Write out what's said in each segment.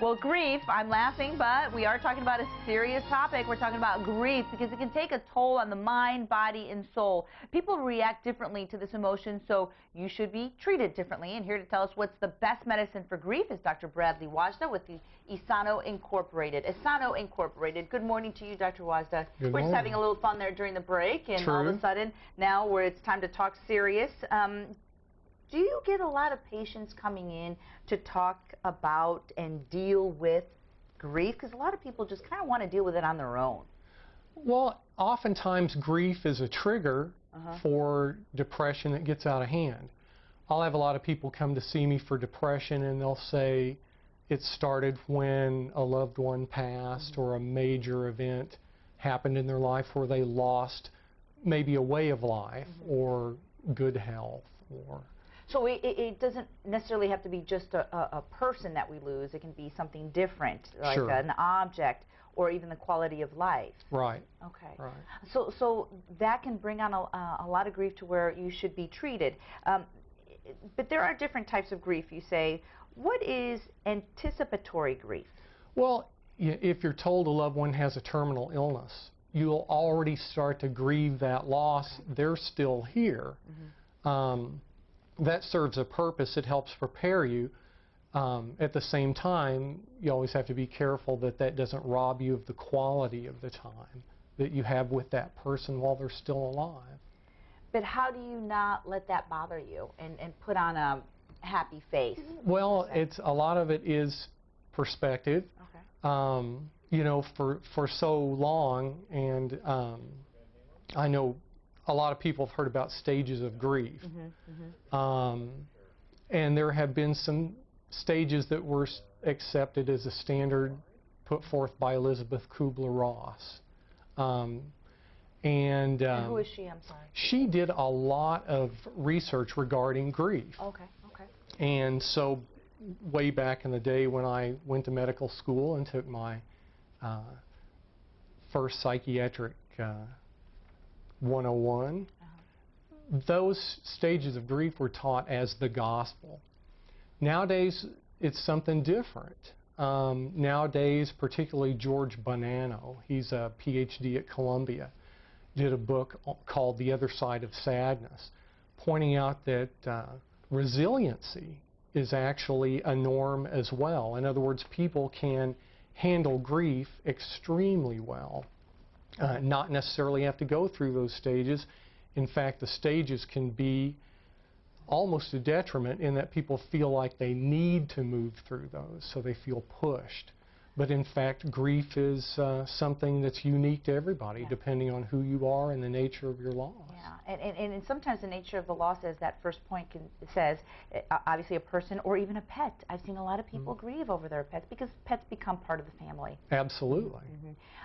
Well, grief, I'm laughing, but we are talking about a serious topic. We're talking about grief because it can take a toll on the mind, body, and soul. People react differently to this emotion, so you should be treated differently. And here to tell us what's the best medicine for grief is Dr. Bradley Wajda with the Esano Incorporated. Esano Incorporated. Good morning to you, Dr. Wajda. Good We're just morning. having a little fun there during the break, and all of a sudden, now where it's time to talk serious. Do you get a lot of patients coming in to talk about and deal with grief? Because a lot of people just kind of want to deal with it on their own. Well, oftentimes grief is a trigger for depression that gets out of hand. I'll have a lot of people come to see me for depression and they'll say it started when a loved one passed or a major event happened in their life where they lost maybe a way of life or good health or... So it doesn't necessarily have to be just a person that we lose. It can be something different, like an object or even the quality of life. Right. Okay. Right. So that can bring on a lot of grief to where you should be treated. But there are different types of grief, you say. What is anticipatory grief? Well, if you're told a loved one has a terminal illness, you'll already start to grieve that loss. They're still here. That serves a purpose. It helps prepare you. At the same time, you always have to be careful that that doesn't rob you of the quality of the time that you have with that person while they're still alive. But how do you not let that bother you and put on a happy face? Well, a lot of it is perspective. Okay. You know, for so long, and I know a lot of people have heard about stages of grief. And there have been some stages that were accepted as a standard put forth by Elizabeth Kubler-Ross. And who is she? I'm sorry. She did a lot of research regarding grief. Okay, okay. And so way back in the day when I went to medical school and took my first psychiatric 101, those stages of grief were taught as the gospel. Nowadays, it's something different. Nowadays, particularly George Bonanno, he's a PhD at Columbia, did a book called The Other Side of Sadness, pointing out that resiliency is actually a norm as well. In other words, people can handle grief extremely well. Not necessarily have to go through those stages. In fact, the stages can be almost a detriment in that people feel like they need to move through those, so they feel pushed. But in fact, grief is something that's unique to everybody, depending on who you are and the nature of your loss. Yeah, and sometimes the nature of the loss, as that first point says, obviously a person or even a pet. I've seen a lot of people grieve over their pets because pets become part of the family. Absolutely.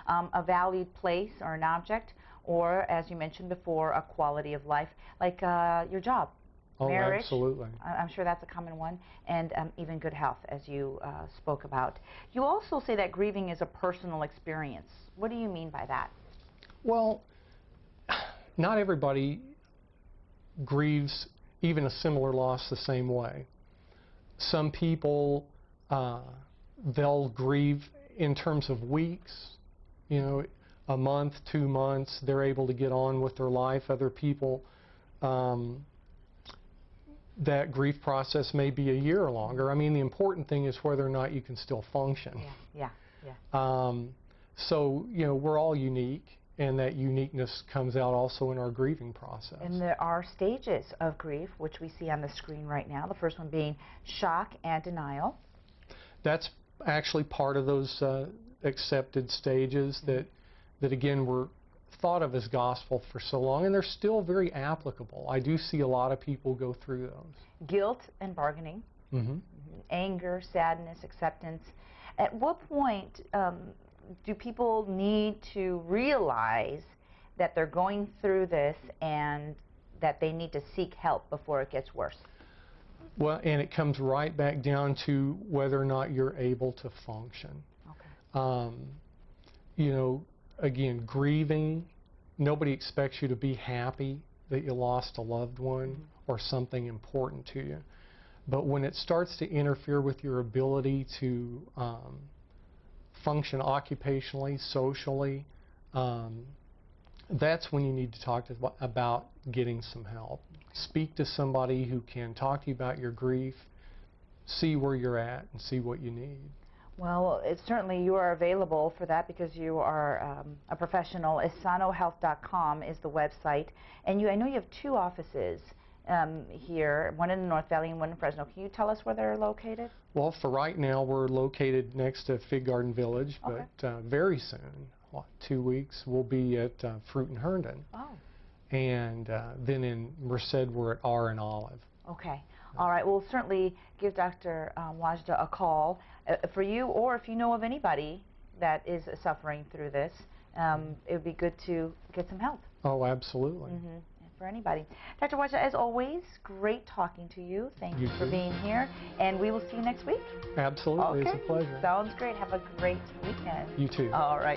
A valued place or an object, or as you mentioned before, a quality of life, like your job. Oh, marriage, absolutely. I'm sure that's a common one, and even good health, as you spoke about. You also say that grieving is a personal experience. What do you mean by that? Well, not everybody grieves even a similar loss the same way. Some people, they'll grieve in terms of weeks, you know, a month, 2 months, they're able to get on with their life. Other people, that grief process may be a year or longer. I mean, the important thing is whether or not you can still function. Yeah. So, you know, we're all unique, and that uniqueness comes out also in our grieving process. And there are stages of grief, which we see on the screen right now. The first one being shock and denial. That's actually part of those accepted stages that again, were thought of as gospel for so long, and they're still very applicable. I do see a lot of people go through those. Guilt and bargaining, anger, sadness, acceptance. At what point do people need to realize that they're going through this and that they need to seek help before it gets worse? Well, and it comes right back down to whether or not you're able to function. Okay. You know, again, grieving, nobody expects you to be happy that you lost a loved one or something important to you. But when it starts to interfere with your ability to function occupationally, socially, that's when you need to talk about getting some help. Speak to somebody who can talk to you about your grief, see where you're at, and see what you need. Well, certainly you are available for that because you are a professional. Esanohealth.com is the website. And I know you have 2 offices here, one in the North Valley and one in Fresno. Can you tell us where they're located? Well, for right now, we're located next to Fig Garden Village, Okay. but very soon, 2 weeks, we'll be at Fruit and Herndon. Oh. And then in Merced, we're at R and Olive. Okay. All right. We'll certainly give Dr. Wajda a call for you, or if you know of anybody that is suffering through this, it would be good to get some help. Oh, absolutely. For anybody. Dr. Wajda, as always, great talking to you. Thank you for being here, and we will see you next week. Absolutely. Okay. It's a pleasure. Sounds great. Have a great weekend. You too. All right.